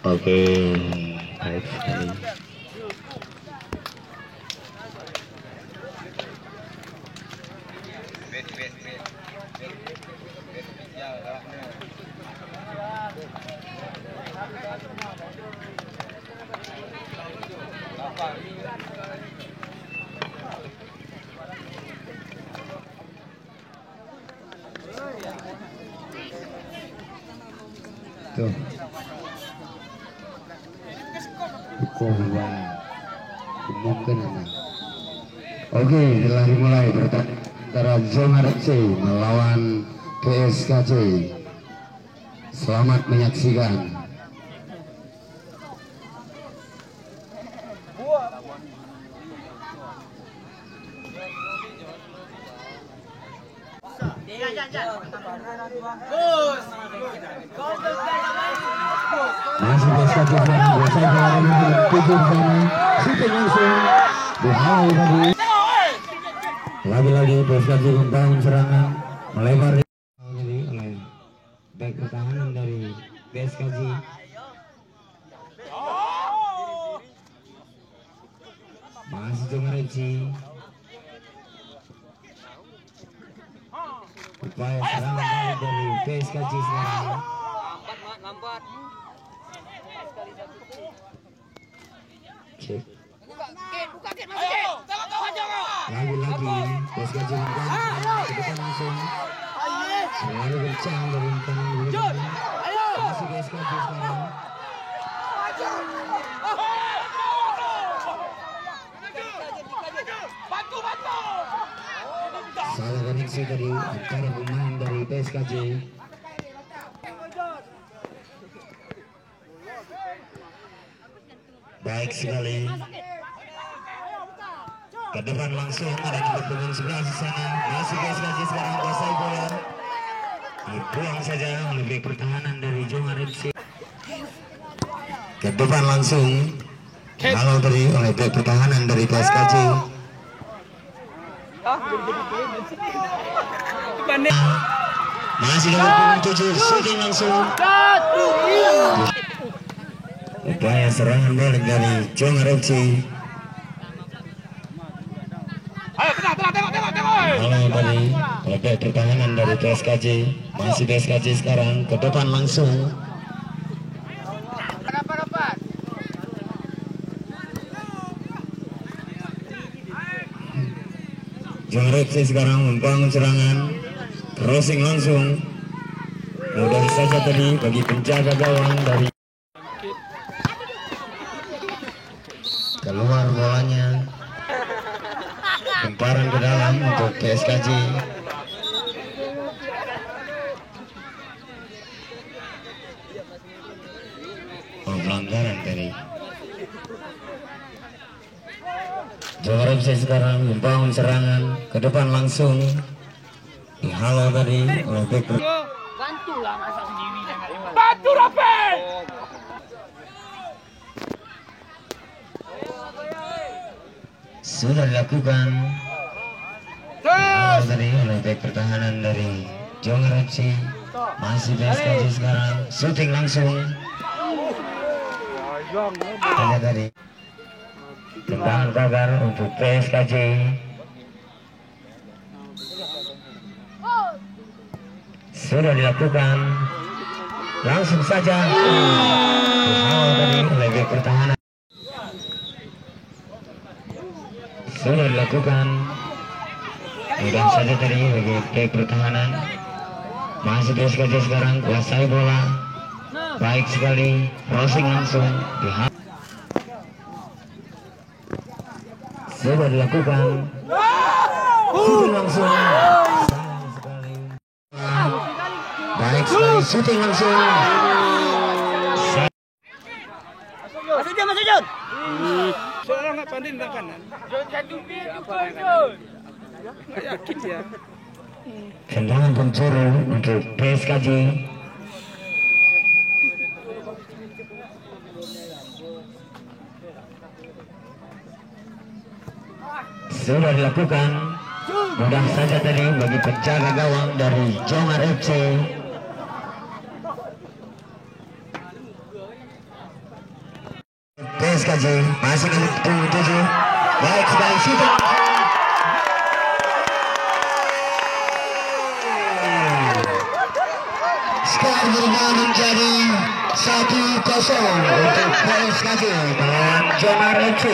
Oke, baik sekali. Tuh. Umumkan anak. Oke, telah dimulai pertandingan antara Zongar FC melawan PSKC. Selamat menyaksikan. Masih PSKC selesai lagi-lagi PSKC membangun serangan melebar oleh back pertahanan dari PSKC. Masih Zongar FC. Upaya serangan dari PSKC sekarang. Cek. Lagi-lagi PSKC membangun ke depan langsung. Selalu kencang dari tangan. Masih PSKC sekarang. Salah koneksi tadi antara pemain dari PSKC. Baik sekali. Ke depan langsung ada nomor punggung 11 di sana. Masih PSKC sekarang kuasai bola. Dibuang saja oleh bek pertahanan dari Zongar FC. Ke depan langsung. Halo tadi oleh bek pertahanan dari PSKC. Masih nomor punggung 7 shooting langsung. Upaya serangan balik dari Zongar FC. Halo tadi oleh pertahanan dari PSKC. Masih PSKC sekarang ke depan langsung. Zongar FC sekarang membangun serangan, crossing langsung. Mudah saja tadi bagi penjaga gawang dari keluar bolanya. Lemparan ke dalam untuk PSKC. Pelanggaran tadi. Zongar FC sekarang membangun serangan ke depan langsung. Halo tadi oleh back. Bantulah masa sendiri jangan lewat. Bantu Rapi. Sudah dilakukan. Halo tadi oleh back pertahanan dari Zongar FC. Masih PSKC sekarang shooting langsung. Tanya tadi. Tendangan gagal untuk PSKC. Sudah dilakukan. Langsung saja. Halo tadi oleh bek pertahanan. Sudah dilakukan. Mudah saja tadi bagi bek pertahanan. Masih PSKC sekarang kuasai bola. Baik sekali. Crossing langsung. Sudah dilakukan. Shooting langsung. Sayang sekali. Baik sekali. Shooting langsung. Masuk Jun. Seorang nggak pandai tentang kanan. Jun satu Jun. Yakin dia. Tendangan pencuri untuk PSKC. Sudah dilakukan. Mudah saja tadi bagi penjaga gawang dari Jongar FC. PSKJ masih ke 7. Baik sekali shooting. Skor berubah menjadi 1-0 untuk PSKJ melawan Jongar FC.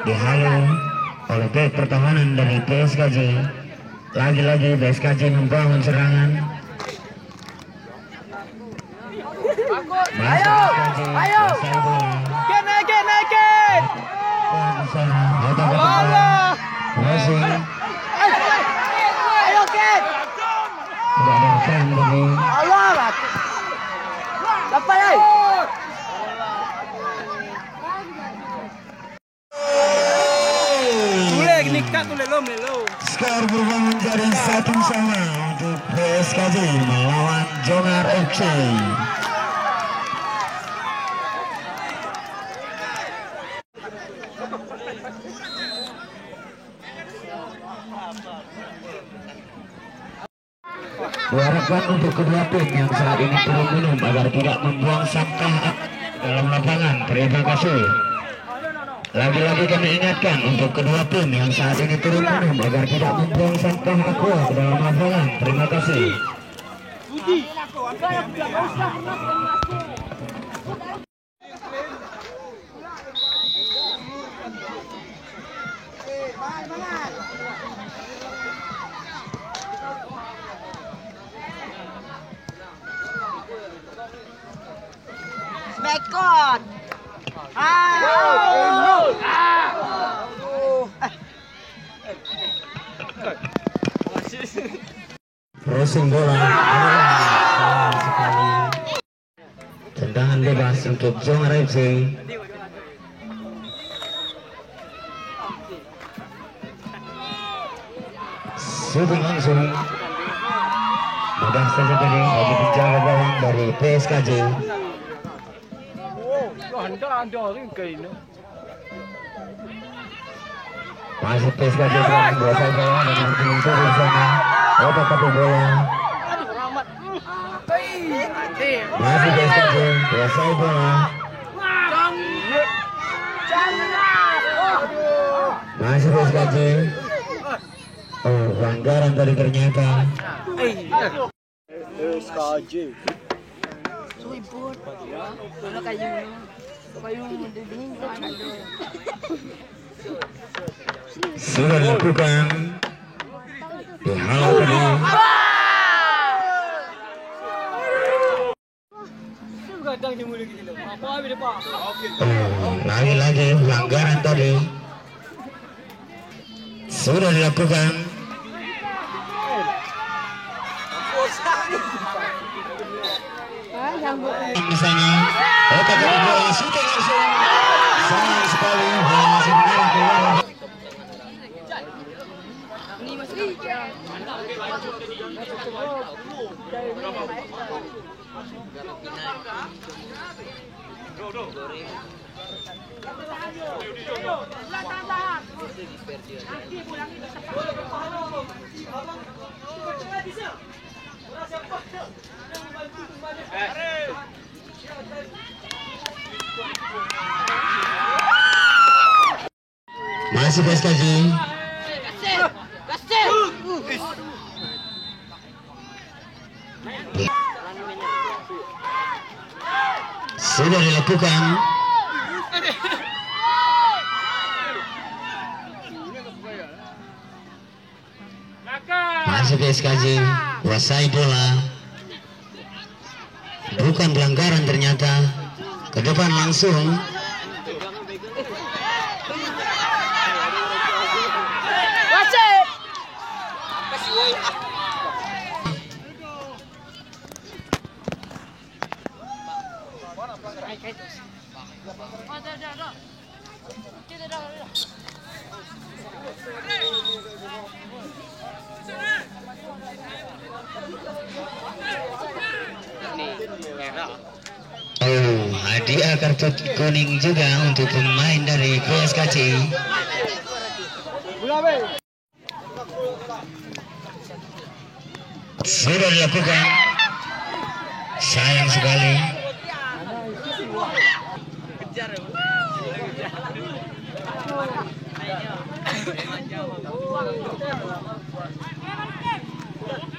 Dihalau oleh bek pertahanan dari PSKJ. Lagi-lagi PSKJ membangun serangan. Ayo, ayo, naikin. Masih. Ayo, Ken. Tidak ada fan bagi. Allah. Dapat ya. Skor berubah menjadi 1-1 untuk PSKJ melawan Jongar FC. Diharapkan untuk kedua tim yang saat ini turun minum agar tidak membuang sampah dalam lapangan. Terima kasih. Lagi-lagi kami ingatkan untuk kedua tim yang saat ini turun minum agar tidak membuang sampah aqua ke dalam lapangan. Terima kasih. Backcourt. Crossing bola sekali. Tendangan bebas untuk Jongar FC. Shooting langsung. Mudah saja tadi bagi penjaga gawang dari PSKJ. Masih PSKJ sekarang berasal bola dengan penunjuk di sana. Otak tapi bola. Masih PSKJ berasal bola. Masih PSKJ. Oh, pelanggaran tadi ternyata. PSKJ. Sudah dilakukan. Dihalau tadi. Lagi-lagi pelanggaran tadi. Sudah dilakukan. Di sana, otak dari bola shooting langsung. Sayang sekali, bola masih mengarah keluar. Masih PSKJ. Sudah dilakukan. Masih PSKJ kuasai bola. Bukan pelanggaran ternyata. Ke depan langsung. Oh, hadiah kartu kuning juga untuk pemain dari PSKC. Sudah dilakukan. Sayang sekali.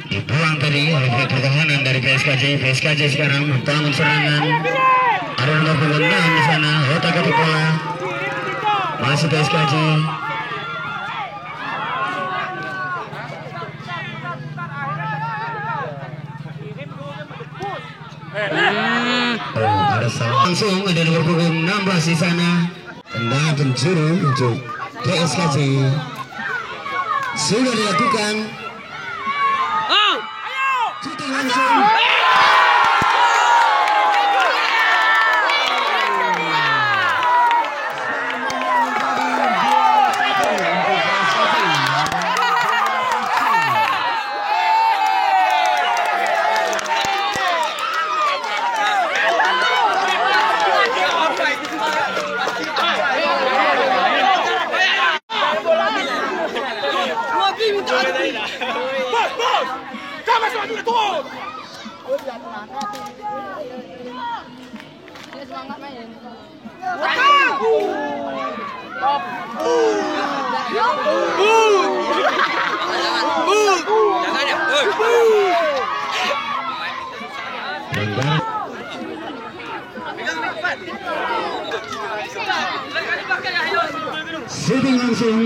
Dibuang tadi oleh pihak pertahanan dari PSKJ. PSKJ sekarang membangun serangan. Ada nomor punggung 6 di sana. Otak-atik bola. Masih PSKJ. Oh, ada salah. Langsung ada nomor punggung 16 di sana. Tendangan penjuru untuk PSKJ. Sudah dilakukan. Shooting langsung. Shooting langsung.